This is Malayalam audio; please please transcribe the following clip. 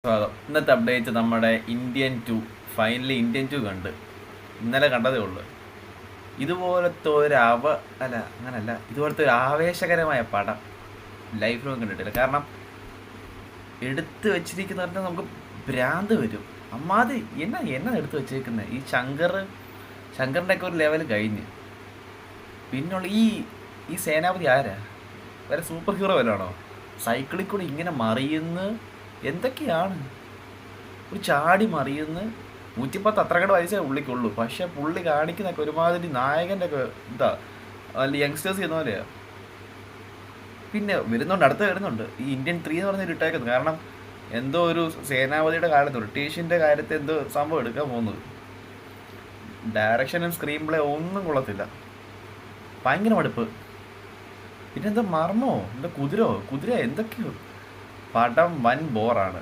സ്വാഗതം. ഇന്നത്തെ അപ്ഡേറ്റ് നമ്മുടെ ഇന്ത്യൻ 2 ഫൈനലി ഇന്ത്യൻ 2 കണ്ട് ഇന്നലെ കണ്ടതേ ഉള്ളൂ. ഇതുപോലത്തെ ഇതുപോലത്തെ ഒരു ആവേശകരമായ പടം ലൈഫിലൊന്നും കണ്ടിട്ടില്ല. കാരണം എടുത്തു വെച്ചിരിക്കുന്ന പറഞ്ഞാൽ നമുക്ക് ഭ്രാന്ത് വരും. അമ്മാതി എന്നാ എടുത്തു വെച്ചേക്കുന്നത്. ഈ ശങ്കറിൻ്റെ ഒക്കെ ഒരു ലെവൽ കഴിഞ്ഞ് പിന്നുള്ള ഈ സേനാപതി ആരാ? വേറെ സൂപ്പർ ഹീറോ വല്ലതാണോ? സൈക്കിളിൽ കൂടി ഇങ്ങനെ മറിയുന്ന എന്തൊക്കെയാണ്, ഒരു ചാടി മറിയുന്ന 110 അത്ര കണ്ട് വയസ്സേ പുള്ളിക്കുള്ളൂ. പക്ഷെ പുള്ളി കാണിക്കുന്നൊക്കെ ഒരുമാതിരി നായകൻ്റെ ഒക്കെ അല്ല യങ്സ്റ്റേഴ്സ് ചെയ്യുന്ന പോലെയാ. പിന്നെ അടുത്ത് വരുന്നുണ്ട് ഈ ഇന്ത്യൻ 3 എന്ന് പറഞ്ഞൊരു ഇട്ടേക്കുന്നത്. കാരണം എന്തോ ഒരു സേനാപതിയുടെ കാലത്ത് ബ്രിട്ടീഷിൻ്റെ കാര്യത്തിൽ എന്തോ സംഭവം എടുക്കാൻ പോകുന്നത്. ഡയറക്ഷനും സ്ക്രീൻ പ്ലേ ഒന്നും കൊള്ളത്തില്ല, ഭയങ്കര മടുപ്പ്. പിന്നെന്താ മർമ്മോ, എന്താ കുതിര എന്തൊക്കെയോ. പടം വൻ ബോറാണ്.